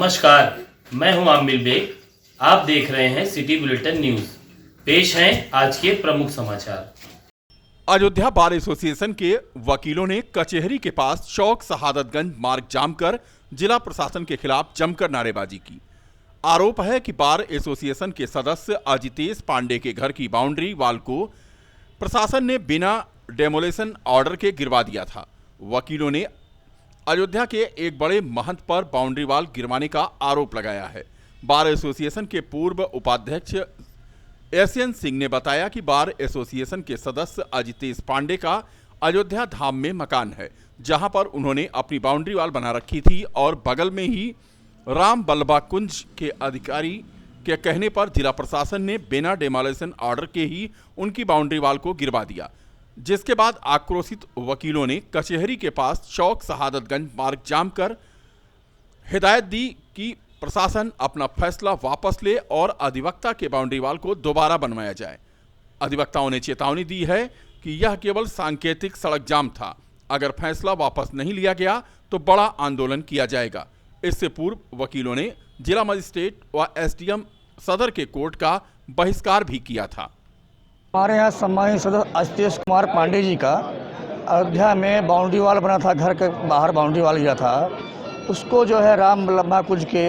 नमस्कार, मैं हूं आमिर बेग। आप देख रहे हैं सिटी बुलेटिन न्यूज। पेश हैं आज के प्रमुख समाचार। अयोध्या बार एसोसिएशन के वकीलों ने कचहरी के पास चौक शहादतगंज मार्ग जाम कर जिला प्रशासन के खिलाफ जमकर नारेबाजी की। आरोप है कि बार एसोसिएशन के सदस्य अजितेश पांडे के घर की बाउंड्री वाल को प्रशासन ने बिना डेमोलेशन ऑर्डर के गिरवा दिया था। वकीलों ने अयोध्या के एक बड़े महंत पर बाउंड्री वाल गिरवाने का आरोप लगाया है। बार एसोसिएशन के पूर्व उपाध्यक्ष एसएन सिंह ने बताया कि बार एसोसिएशन के सदस्य अजितेश पांडे का अयोध्या धाम में मकान है, जहां पर उन्होंने अपनी बाउंड्री वाल बना रखी थी और बगल में ही राम बल्लभा कुंज के अधिकारी के कहने पर जिला प्रशासन ने बिना डेमोलेशन ऑर्डर के ही उनकी बाउंड्री वाल को गिरवा दिया, जिसके बाद आक्रोशित वकीलों ने कचहरी के पास चौक शहादतगंज मार्ग जाम कर हिदायत दी कि प्रशासन अपना फैसला वापस ले और अधिवक्ता के बाउंड्री वाल को दोबारा बनवाया जाए। अधिवक्ताओं ने चेतावनी दी है कि यह केवल सांकेतिक सड़क जाम था, अगर फैसला वापस नहीं लिया गया तो बड़ा आंदोलन किया जाएगा। इससे पूर्व वकीलों ने जिला मजिस्ट्रेट व एसडीएम सदर के कोर्ट का बहिष्कार भी किया था। हमारे यहाँ सम्मानित सदस्य अजितेश कुमार पांडे जी का अयोध्या में बाउंड्री वाल बना था, घर के बाहर बाउंड्री वाल गिरा था, उसको जो है राम बल्लभा कुंज के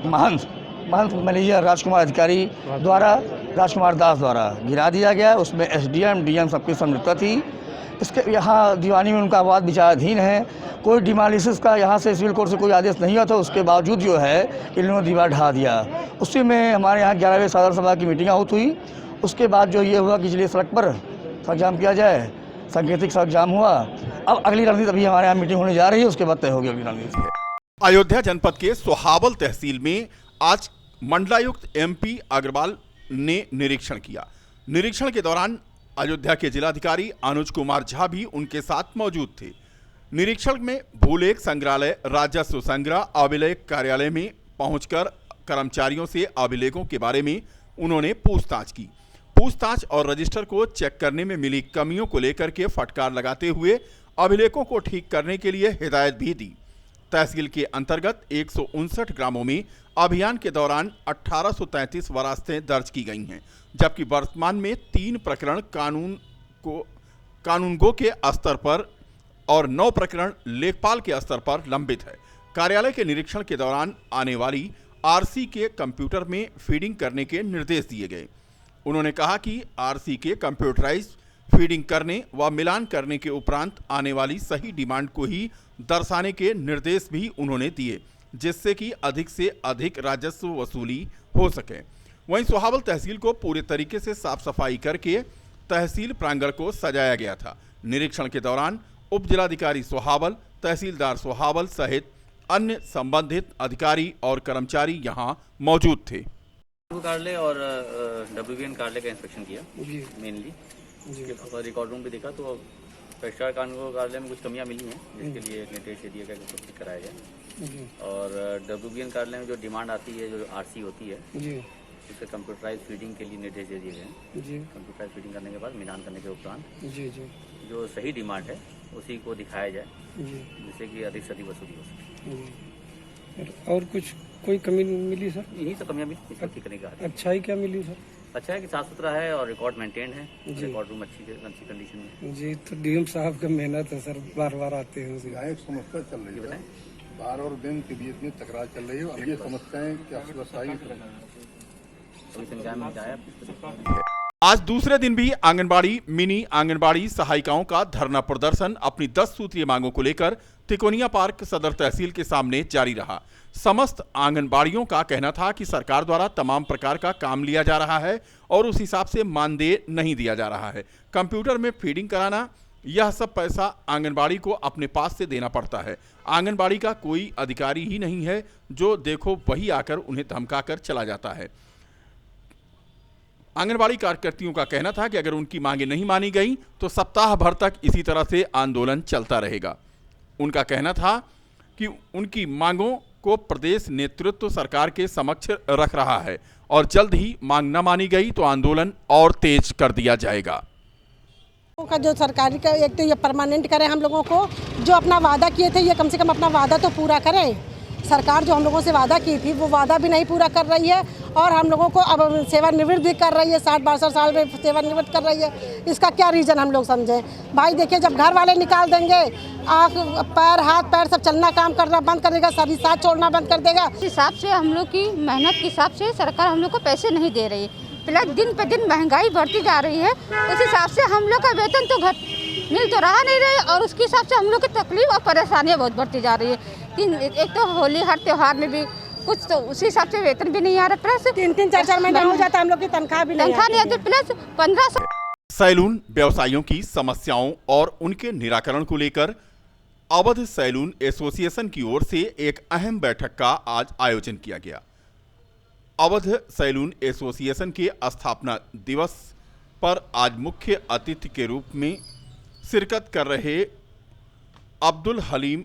महंत मैनेजर राजकुमार अधिकारी द्वारा, राजकुमार दास द्वारा गिरा दिया गया। उसमें एसडीएम डीएम सबकी संलिप्तता थी। इसके यहाँ दीवानी में उनका वाद विचाराधीन है। कोई डिमोलिसिस का यहाँ से सिविल कोर्ट से कोई आदेश नहीं हुआ था, उसके बावजूद जो है इन्होंने दीवार ढा दिया। उसी में हमारे यहाँ 11वें साधारण सभा की मीटिंग आउट हुई। उसके बाद जो ये हुआ कि इसलिए सड़क पर सड़क जाम किया जाए, सांकेतिक सड़क जाम हुआ। अब अगली रणनीति अभी हमारे यहाँ मीटिंग होने जा रही है, उसके बाद तय होगी अगली रणनीति। अयोध्या जनपद के सोहावल तहसील में आज मंडलायुक्त एमपी अग्रवाल ने निरीक्षण किया। निरीक्षण के दौरान अयोध्या के जिलाधिकारी अनुज कुमार झा भी उनके साथ मौजूद थे। निरीक्षण में भूलेख संग्रहालय, राजस्व संग्रह, अभिलेख कार्यालय में पहुंचकर कर्मचारियों से अभिलेखों के बारे में उन्होंने पूछताछ की। पूछताछ और रजिस्टर को चेक करने में मिली कमियों को लेकर के फटकार लगाते हुए अभिलेखों को ठीक करने के लिए हिदायत भी दी। तहसील के अंतर्गत 159 ग्रामों में अभियान के दौरान 1833 वरासतें दर्ज की गई हैं, जबकि वर्तमान में 3 प्रकरण कानूनगो के स्तर पर और 9 प्रकरण लेखपाल के स्तर पर लंबित है। कार्यालय के निरीक्षण के दौरान आने वाली आरसी के कंप्यूटर में फीडिंग करने के निर्देश दिए गए। उन्होंने कहा कि आरसी के कंप्यूटराइज फीडिंग करने व मिलान करने के उपरांत आने वाली सही डिमांड को ही दर्शाने के निर्देश भी उन्होंने दिए, जिससे कि अधिक से अधिक राजस्व वसूली हो सके। वहीं सोहावल तहसील को पूरे तरीके से साफ सफाई करके तहसील प्रांगण को सजाया गया था। निरीक्षण के दौरान उप जिलाधिकारी सोहावल, तहसीलदार सोहावल सहित अन्य संबंधित अधिकारी और कर्मचारी यहां मौजूद थे। कार्यालय और डब्ल्यूबीएन कार्यालय का इंस्पेक्शन किया मेनली। उसके रिकॉर्ड रूम भी देखा तो रजिस्ट्रार कानून कार्यालय में कुछ कमियां मिली हैं, जिसके लिए निर्देश दे दिया गया कि उसको ठीक कराया जाए। और डब्ल्यूबीएन कार्यालय में जो डिमांड आती है, जो आरसी होती है, उसके कंप्यूटराइज फीडिंग के लिए निर्देश दे दिए गए। कंप्यूटराइज फीडिंग करने के बाद मिलान करने के उपरांत जो सही डिमांड है उसी को दिखाया जाए, जिससे कि अधिक से अधिक वसूली हो सके। और कुछ कोई कमी मिली सर? यही सब कमियां मिली, इसको ठीक करने का। अच्छाई क्या मिली सर? अच्छा है कि साफ सुथरा है और रिकॉर्ड मेंटेन है, रिकॉर्ड रूम अच्छी कंडीशन में जी। तो डीएम साहब का मेहनत है सर, बार बार आते हैं। एक समस्या चल रही है, बार और दिन के बीच में तकरार चल रही है। अब ये समस्याएं क्या आज दूसरे दिन भी आंगनबाड़ी, मिनी आंगनबाड़ी सहायिकाओं का धरना प्रदर्शन अपनी 10 सूत्रीय मांगों को लेकर तिकोनिया पार्क सदर तहसील के सामने जारी रहा। समस्त आंगनबाड़ियों का कहना था कि सरकार द्वारा तमाम प्रकार का काम लिया जा रहा है और उस हिसाब से मानदेय नहीं दिया जा रहा है। कंप्यूटर में फीडिंग कराना, यह सब पैसा आंगनबाड़ी को अपने पास से देना पड़ता है। आंगनबाड़ी का कोई अधिकारी ही नहीं है, जो देखो वही आकर उन्हें धमकाकर चला जाता है। आंगनबाड़ी कार्यकर्तियों का कहना था कि अगर उनकी मांगें नहीं मानी गई तो सप्ताह भर तक इसी तरह से आंदोलन चलता रहेगा। उनका कहना था कि उनकी मांगों को प्रदेश नेतृत्व सरकार के समक्ष रख रहा है और जल्द ही मांग न मानी गई तो आंदोलन और तेज कर दिया जाएगा। का जो सरकारी का एक तो ये परमानेंट करें, हम लोगों को जो अपना वादा किए थे ये कम से कम अपना वादा तो पूरा करें। सरकार जो हम लोगों से वादा की थी वो वादा भी नहीं पूरा कर रही है और हम लोगों को अब सेवानिवृत्त भी कर रही है, 60-62 साल में सेवानिवृत्त कर रही है। इसका क्या रीज़न हम लोग समझें भाई? देखिए, जब घर वाले निकाल देंगे, आँख पैर हाथ पैर सब चलना काम करना बंद कर देगा, सभी साथ छोड़ना बंद कर देगा। इस हिसाब से हम लोग की मेहनत के हिसाब से सरकार हम लोग को पैसे नहीं दे रही, प्लस दिन पे दिन महंगाई बढ़ती जा रही है। उस हिसाब से हम लोग का वेतन तो मिल तो रहा नहीं रहे और उसके हिसाब से हम लोग की तकलीफ और परेशानियाँ बहुत बढ़ती जा रही है। एक तो होली हर त्योहार में भी कुछ तो उसी हिसाब से वेतन भी नहीं आ रहा, प्लस 3-3 4-4 महीने हो जाता है, हम लोग की तनख्वाह नहीं आती, प्लस 1500। सैलून व्यवसायियों की समस्याओं और उनके निराकरण को लेकर अवध सैलून एसोसिएशन की ओर से एक अहम बैठक का आज आयोजन किया गया। अवध सैलून एसोसिएशन के स्थापना दिवस पर आज मुख्य अतिथि के रूप में शिरकत कर रहे अब्दुल हलीम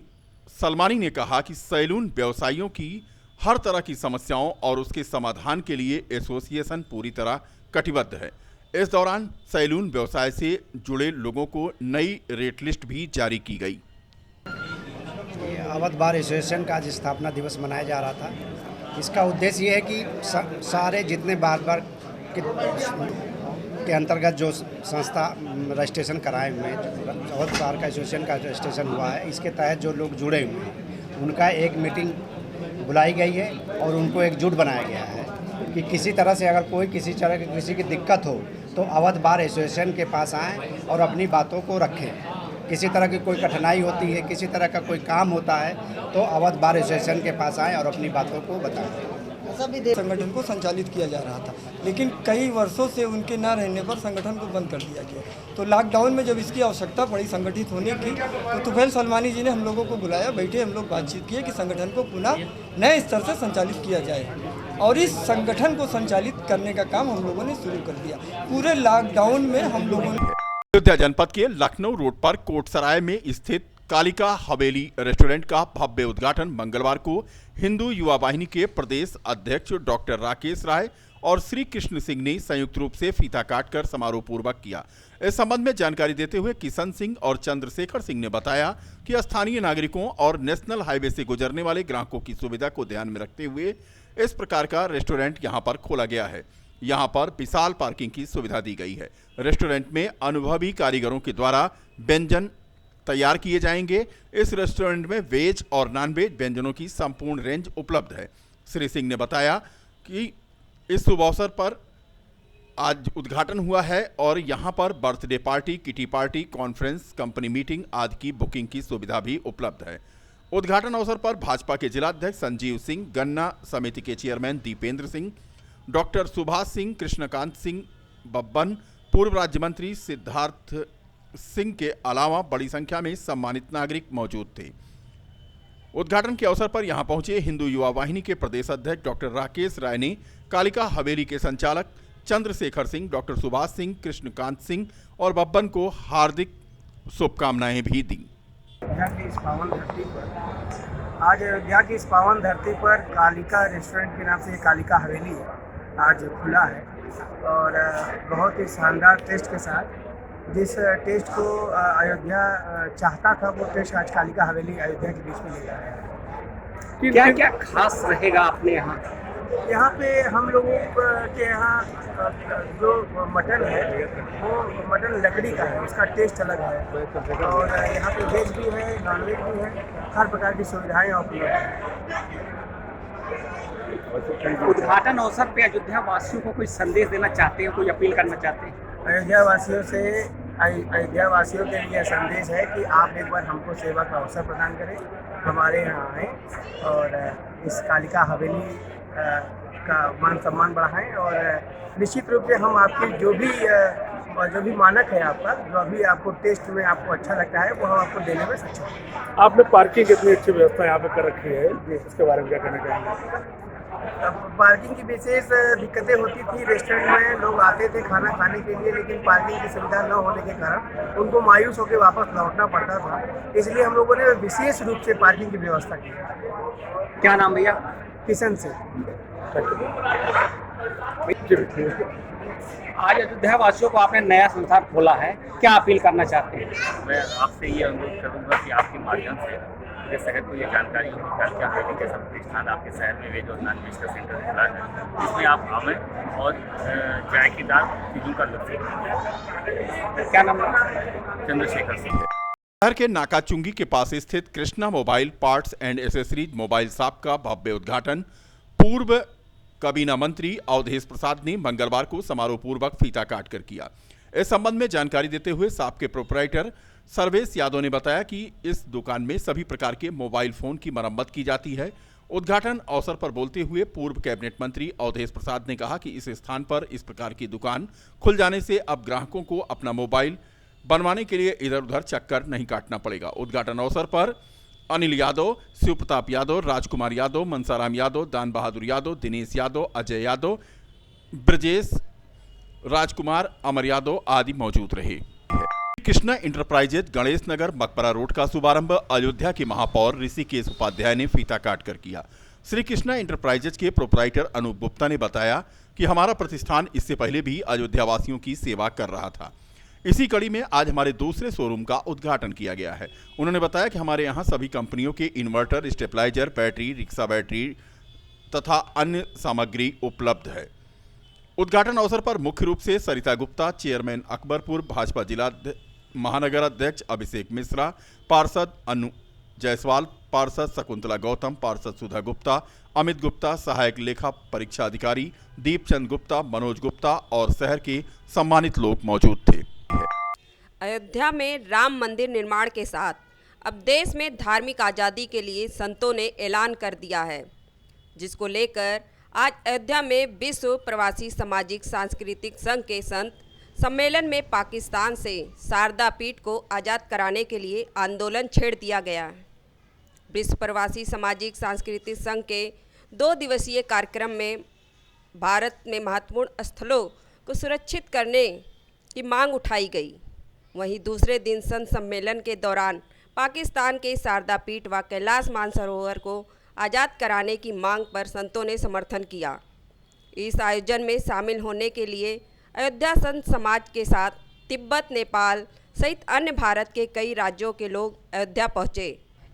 सलमानी ने कहा कि सैलून व्यवसायियों की हर तरह की समस्याओं और उसके समाधान के लिए एसोसिएशन पूरी तरह कटिबद्ध है। इस दौरान सैलून व्यवसाय से जुड़े लोगों को नई रेट लिस्ट भी जारी की गई। अवध बार एसोसिएशन का आज स्थापना दिवस मनाया जा रहा था। इसका उद्देश्य ये है कि सारे जितने बार के अंतर्गत जो संस्था रजिस्ट्रेशन कराए हुए हैं, अवध बार का एसोसिएशन का रजिस्ट्रेशन हुआ है, इसके तहत जो लोग जुड़े हुए हैं उनका एक मीटिंग बुलाई गई है और उनको एकजुट बनाया गया है कि किसी तरह से अगर कोई किसी तरह की किसी की दिक्कत हो तो अवध बार एसोसिएशन के पास आएँ और अपनी बातों को रखें। किसी तरह की कोई कठिनाई होती है, किसी तरह का कोई काम होता है तो अवध बार एसोसिएशन के पास आएँ और अपनी बातों को बताएं। संगठन को संचालित किया जा रहा था, लेकिन कई वर्षों से उनके न रहने पर संगठन को बंद कर दिया गया। तो लॉकडाउन में जब इसकी आवश्यकता पड़ी संगठित होने की, तो तुफैल सलमानी जी ने हम लोगों को बुलाया, बैठे हम लोग बातचीत किए कि संगठन को पुनः नए स्तर से संचालित किया जाए और इस संगठन को संचालित करने का काम हम लोगों ने शुरू कर दिया। पूरे लॉकडाउन में हम लोगों ने अयोध्या जनपद के लखनऊ रोड पर कोटसराय में स्थित कालिका हवेली रेस्टोरेंट का भव्य उद्घाटन मंगलवार को हिंदू युवा वाहिनी के प्रदेश अध्यक्ष डॉक्टर राकेश राय और श्री कृष्ण सिंह ने संयुक्त रूप से फीता काटकर समारोह पूर्वक किया। इस संबंध में जानकारी देते हुए किशन सिंह और चंद्रशेखर सिंह ने बताया कि स्थानीय नागरिकों और नेशनल हाईवे से गुजरने वाले ग्राहकों की सुविधा को ध्यान में रखते हुए इस प्रकार का रेस्टोरेंट यहां पर खोला गया है। यहां पर विशाल पार्किंग की सुविधा दी गई है। रेस्टोरेंट में अनुभवी कारीगरों के द्वारा व्यंजन तैयार किए जाएंगे। इस रेस्टोरेंट में वेज और नॉन वेज व्यंजनों की संपूर्ण रेंज उपलब्ध है। श्री सिंह ने बताया कि इस शुभ अवसर पर आज उद्घाटन हुआ है और यहां पर birthday party, kitty party, conference, company meeting आदि की बुकिंग की सुविधा भी उपलब्ध है। उद्घाटन अवसर पर भाजपा के जिलाध्यक्ष संजीव सिंह, गन्ना समिति के चेयरमैन दीपेंद्र सिंह, डॉक्टर सुभाष सिंह, कृष्णकांत सिंह बब्बन, पूर्व राज्य मंत्री सिद्धार्थ सिंह के अलावा बड़ी संख्या में सम्मानित नागरिक मौजूद थे। उद्घाटन के अवसर पर यहां पहुंचे हिंदू युवा वाहिनी के प्रदेश अध्यक्ष डॉक्टर राकेश राय ने कालिका हवेली के संचालक चंद्रशेखर सिंह, डॉक्टर सुभाष सिंह, कृष्णकांत सिंह और बब्बन को हार्दिक शुभकामनाएं भी दी। आज अयोध्या की इस पावन धरती पर कालिका रेस्टोरेंट के नाम से कालिका हवेली आज खुला है और बहुत ही शानदार टेस्ट के साथ, जिस टेस्ट को अयोध्या चाहता था वो टेस्ट आज कालिका हवेली अयोध्या के बीच में ले आया है। क्या क्या खास रहेगा अपने यहाँ? यहाँ पे हम लोगों के यहाँ जो मटन है वो मटन लकड़ी का है, उसका टेस्ट अलग है और यहाँ पे वेज भी है, नॉन वेज भी है, हर प्रकार की सुविधाएं उपलब्ध हैं। उद्घाटन अवसर पे अयोध्या वासियों को कोई संदेश देना चाहते हैं, कोई अपील करना चाहते हैं? अयोध्या वासियों के लिए संदेश है कि आप एक बार हमको सेवा का अवसर प्रदान करें, हमारे यहाँ आएँ और इस कालिका हवेली का मान सम्मान बढ़ाएं और निश्चित रूप से हम आपके जो भी मानक है आपका, जो अभी आपको टेस्ट में आपको अच्छा लगता है वो हम आपको देने में सक्षम हैं। आपने पार्किंग की इतनी अच्छी व्यवस्था यहाँ पे कर रखी है, इसके बारे में क्या कहना चाहेंगे? पार्किंग की विशेष दिक्कतें होती थी। रेस्टोरेंट में लोग आते थे खाना खाने के लिए, लेकिन पार्किंग की सुविधा न होने के कारण उनको मायूस होकर वापस लौटना पड़ता था। इसलिए हम लोगों ने विशेष रूप से पार्किंग की व्यवस्था की। क्या नाम भैया? किशन से। आज अयोध्या वासियों को आपने नया संसार खोला है, क्या अपील करना चाहते हैं? मैं आपसे ये अनुरोध करूँगा कि आपके माध्यम से आपके शहर को ये जानकारी निकाल के आपके कैसा प्रतिष्ठान आपके शहर में वेज और नॉन वेज का सेंटर खुला है, जिसमें आप आमें और जायकेदार चीज़ों का लुत्फ उठाएं। क्या नाम है? चंद्रशेखर सिंह। शहर के नाकाचुंगी के पास स्थित Krishna mobile parts and accessories mobile shop का भव्य उद्घाटन पूर्व काबीना मंत्री अवधेश प्रसाद ने मंगलवार को समारोह पूर्वक फीता काटकर किया। इस संबंध में जानकारी देते हुए शॉप के प्रोपराइटर सर्वेश यादव ने बताया कि इस दुकान में सभी प्रकार के मोबाइल फोन की मरम्मत की जाती है। उद्घाटन अवसर पर बोलते हुए पूर्व कैबिनेट मंत्री अवधेश प्रसाद ने कहा कि इस स्थान पर इस प्रकार की दुकान खुल जाने से अब ग्राहकों को अपना मोबाइल बनवाने के लिए इधर उधर चक्कर नहीं काटना पड़ेगा। उद्घाटन अवसर पर अनिल यादव, शिव प्रताप यादव, राजकुमार यादव, मनसाराम यादव, दान बहादुर यादव, दिनेश यादव, अजय यादव, ब्रजेश राजकुमार, अमर यादव आदि मौजूद रहे। कृष्णा इंटरप्राइजेज गणेश नगर मकबरा रोड का शुभारंभ अयोध्या के महापौर ऋषिकेश उपाध्याय ने फीता काटकर किया। श्री कृष्णा इंटरप्राइजेज के प्रोपराइटर अनूप गुप्ता ने बताया कि हमारा प्रतिष्ठान इससे पहले भी अयोध्या वासियों की सेवा कर रहा था। इसी कड़ी में आज हमारे दूसरे शोरूम का उद्घाटन किया गया है। उन्होंने बताया कि हमारे यहाँ सभी कंपनियों के inverter, stabiliser, battery, rickshaw battery तथा अन्य सामग्री उपलब्ध है। उद्घाटन अवसर पर मुख्य रूप से सरिता गुप्ता, चेयरमैन अकबरपुर, भाजपा जिला महानगर अध्यक्ष अभिषेक मिश्रा, पार्षद अनु जायसवाल, पार्षद शकुंतला गौतम, पार्षद सुधा गुप्ता, अमित गुप्ता, सहायक लेखा परीक्षा अधिकारी दीपचंद गुप्ता, मनोज गुप्ता और शहर के सम्मानित लोग मौजूद थे। अयोध्या में राम मंदिर निर्माण के साथ अब देश में धार्मिक आज़ादी के लिए संतों ने ऐलान कर दिया है, जिसको लेकर आज अयोध्या में विश्व प्रवासी सामाजिक सांस्कृतिक संघ के संत सम्मेलन में पाकिस्तान से शारदा पीठ को आज़ाद कराने के लिए आंदोलन छेड़ दिया गया है। विश्व प्रवासी सामाजिक सांस्कृतिक संघ के 2 दिवसीय कार्यक्रम में भारत में महत्वपूर्ण स्थलों को सुरक्षित करने की मांग उठाई गई। वहीं दूसरे दिन संत सम्मेलन के दौरान पाकिस्तान के शारदा पीठ व कैलाश मानसरोवर को आज़ाद कराने की मांग पर संतों ने समर्थन किया। इस आयोजन में शामिल होने के लिए अयोध्या संत समाज के साथ तिब्बत, नेपाल सहित अन्य भारत के कई राज्यों के लोग अयोध्या पहुँचे।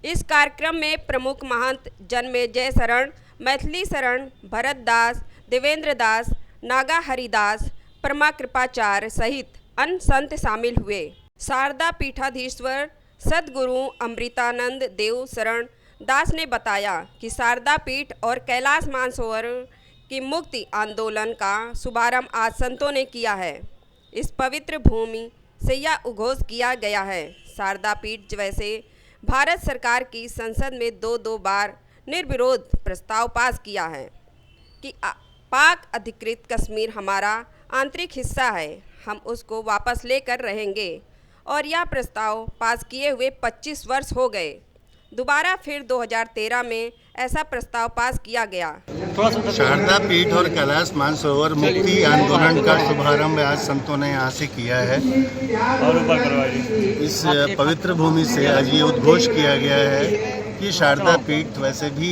इस कार्यक्रम में प्रमुख महंत जन्मेजय शरण, मैथिली शरण, भरत दास, देवेंद्र दास, नागा हरिदास, परमा कृपाचार्य सहित अन्य संत शामिल हुए। शारदा पीठाधीश्वर सद्गुरु अमृतानंद देव शरण दास ने बताया कि शारदा पीठ और कैलाश मानसरोवर की मुक्ति आंदोलन का शुभारंभ आज संतों ने किया है। इस पवित्र भूमि से यह उद्घोष किया गया है। शारदा पीठ वैसे भारत सरकार की संसद में 2 बार निर्विरोध प्रस्ताव पास किया है कि पाक अधिकृत कश्मीर हमारा आंतरिक हिस्सा है, हम उसको वापस लेकर रहेंगे और यह प्रस्ताव पास किए हुए 25 वर्ष हो गए। दोबारा फिर 2013 में ऐसा प्रस्ताव पास किया गया। शारदा पीठ और कैलाश मानसरोवर मुक्ति आंदोलन का शुभारंभ आज संतों ने यहाँ से किया है। इस पवित्र भूमि से आज ये उद्घोष किया गया है कि शारदा पीठ वैसे भी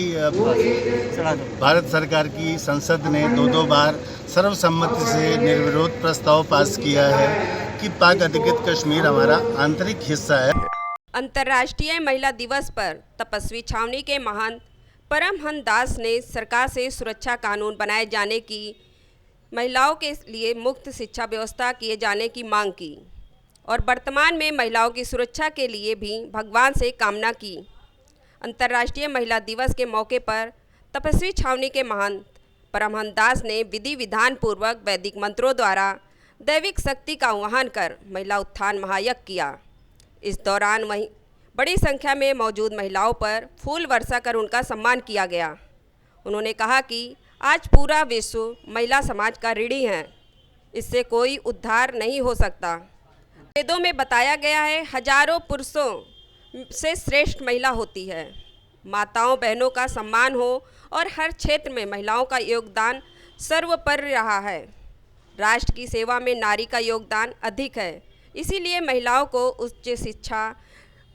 भारत सरकार की संसद ने 2 बार सर्वसम्मति से निर्विरोध प्रस्ताव पास किया है कि पाक अधिकृत कश्मीर हमारा आंतरिक हिस्सा है। अंतर्राष्ट्रीय महिला दिवस पर तपस्वी छावनी के महंत परमहंस दास ने सरकार से सुरक्षा कानून बनाए जाने की, महिलाओं के लिए मुक्त शिक्षा व्यवस्था किए जाने की मांग की और वर्तमान में महिलाओं की सुरक्षा के लिए भी भगवान से कामना की। अंतर्राष्ट्रीय महिला दिवस के मौके पर तपस्वी छावनी के महंत परमहंस दास ने विधि विधान पूर्वक वैदिक मंत्रों द्वारा दैविक शक्ति का आह्वान कर महिला उत्थान महायज्ञ किया। इस दौरान वहीं बड़ी संख्या में मौजूद महिलाओं पर फूल वर्षा कर उनका सम्मान किया गया। उन्होंने कहा कि आज पूरा विश्व महिला समाज का ऋणी है, इससे कोई उद्धार नहीं हो सकता। वेदों में बताया गया है हजारों पुरुषों से श्रेष्ठ महिला होती है। माताओं बहनों का सम्मान हो और हर क्षेत्र में महिलाओं का योगदान सर्वोपरि रहा है। राष्ट्र की सेवा में नारी का योगदान अधिक है, इसीलिए महिलाओं को उच्च शिक्षा,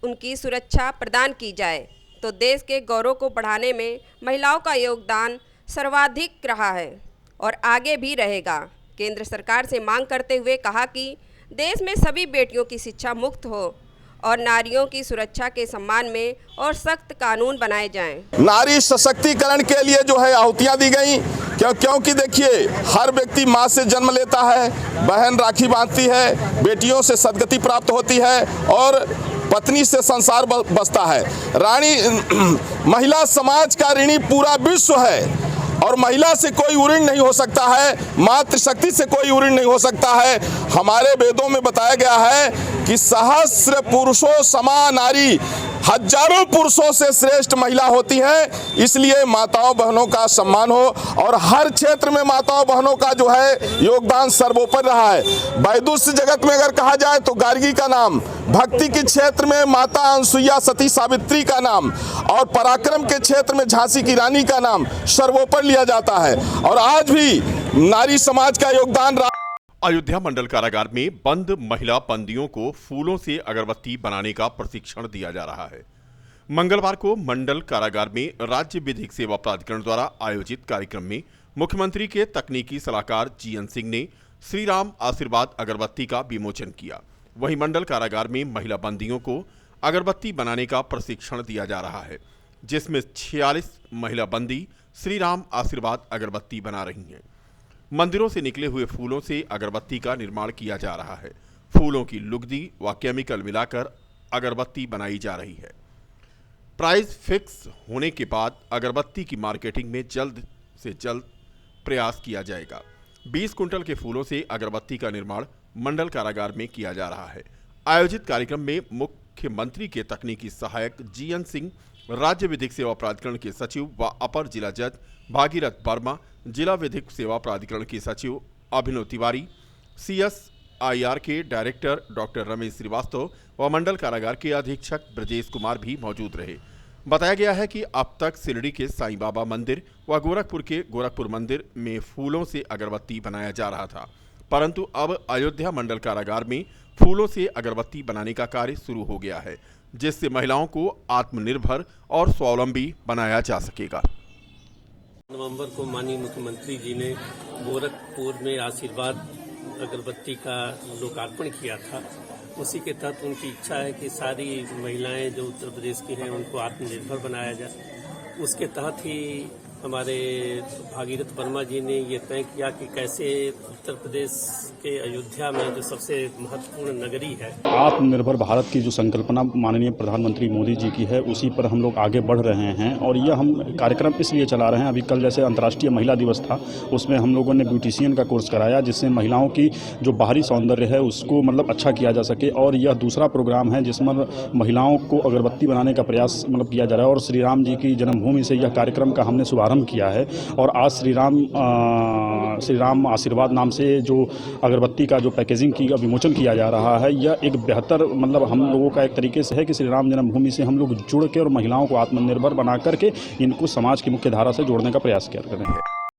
उनकी सुरक्षा प्रदान की जाए तो देश के गौरव को बढ़ाने में महिलाओं का योगदान सर्वाधिक रहा है और आगे भी रहेगा। केंद्र सरकार से मांग करते हुए कहा कि देश में सभी बेटियों की शिक्षा मुक्त हो और नारियों की सुरक्षा के सम्मान में और सख्त कानून बनाए जाएं। नारी सशक्तिकरण के लिए जो है आहुतियाँ दी गई, क्योंकि देखिए हर व्यक्ति माँ से जन्म लेता है, बहन राखी बांधती है, बेटियों से सदगति प्राप्त होती है और पत्नी से संसार बसता है। रानी महिला समाज का ऋणी पूरा विश्व है और महिला से कोई ऋण नहीं हो सकता है, मातृशक्ति से कोई ऋण नहीं हो सकता है। हमारे वेदों में बताया गया है कि सहस्र पुरुषों समा नारी, हजारों पुरुषों से श्रेष्ठ महिला होती है। इसलिए माताओं बहनों का सम्मान हो और हर क्षेत्र में माताओं बहनों का जो है योगदान सर्वोपरि रहा है। वैदुष्य जगत में अगर कहा जाए तो गार्गी का नाम, भक्ति के क्षेत्र में माता अनसुईया सती सावित्री का नाम और पराक्रम के क्षेत्र में झांसी की रानी का नाम सर्वोपरि लिया जाता है। और आज भी नारी समाज का योगदान। अयोध्या मंडल कारागार में बंद महिला बंदियों को फूलों से अगरबत्ती बनाने का प्रशिक्षण दिया जा रहा है। मंगलवार को मंडल कारागार में राज्य विधिक सेवा प्राधिकरण द्वारा आयोजित कार्यक्रम में मुख्यमंत्री के तकनीकी सलाहकार जीएन सिंह ने श्री राम आशीर्वाद अगरबत्ती का विमोचन किया। वहीं मंडल कारागार में महिला बंदियों को अगरबत्ती बनाने का प्रशिक्षण दिया जा रहा है, जिसमें 46 महिला बंदी श्री राम आशीर्वाद अगरबत्ती बना रही हैं। मंदिरों से निकले हुए फूलों से अगरबत्ती का निर्माण किया जा रहा है। फूलों की लुगदी व केमिकल मिलाकर अगरबत्ती बनाई जा रही है। प्राइस फिक्स होने के बाद अगरबत्ती की मार्केटिंग में जल्द से जल्द प्रयास किया जाएगा। 20 कुंटल के फूलों से अगरबत्ती का निर्माण मंडल कारागार में किया जा रहा है। आयोजित कार्यक्रम में मुख्यमंत्री के तकनीकी सहायक जीएन सिंह, राज्य विधिक सेवा प्राधिकरण के सचिव व अपर जिला जज भागीरथ वर्मा, जिला विधिक सेवा प्राधिकरण के सचिव अभिनव तिवारी, CSIR के डायरेक्टर डॉक्टर रमेश श्रीवास्तव व मंडल कारागार के अधीक्षक ब्रजेश कुमार भी मौजूद रहे। बताया गया है कि अब तक शिरडी के साईं बाबा मंदिर व गोरखपुर के गोरखपुर मंदिर में फूलों से अगरबत्ती बनाया जा रहा था, परंतु अब अयोध्या मंडल कारागार में फूलों से अगरबत्ती बनाने का कार्य शुरू हो गया है, जिससे महिलाओं को आत्मनिर्भर और स्वावलंबी बनाया जा सकेगा। नवंबर को माननीय मुख्यमंत्री जी ने गोरखपुर में आशीर्वाद अगरबत्ती का लोकार्पण किया था। उसी के तहत उनकी इच्छा है कि सारी महिलाएं जो उत्तर प्रदेश की हैं उनको आत्मनिर्भर बनाया जाए। उसके तहत ही हमारे भागीरथ वर्मा जी ने ये तय किया कि कैसे उत्तर प्रदेश के अयोध्या में जो सबसे महत्वपूर्ण नगरी है, आत्मनिर्भर भारत की जो संकल्पना माननीय प्रधानमंत्री मोदी जी की है, उसी पर हम लोग आगे बढ़ रहे हैं। और यह हम कार्यक्रम इसलिए चला रहे हैं, अभी कल जैसे अंतर्राष्ट्रीय महिला दिवस था, उसमें हम लोगों ने ब्यूटिशियन का कोर्स कराया, जिससे महिलाओं की जो बाहरी सौंदर्य है उसको अच्छा किया जा सके। और यह दूसरा प्रोग्राम है जिसमें महिलाओं को अगरबत्ती बनाने का प्रयास किया जा रहा है। और श्री राम जी की जन्मभूमि से यह कार्यक्रम का हमने शुभारंभ किया है। और आज श्री राम आशीर्वाद नाम से जो अगरबत्ती का जो पैकेजिंग की विमोचन किया जा रहा है, यह एक बेहतर हम लोगों का एक तरीके से है कि श्री राम जन्मभूमि से हम लोग जुड़ के और महिलाओं को आत्मनिर्भर बना करके इनको समाज की मुख्य धारा से जोड़ने का प्रयास कर रहे हैं।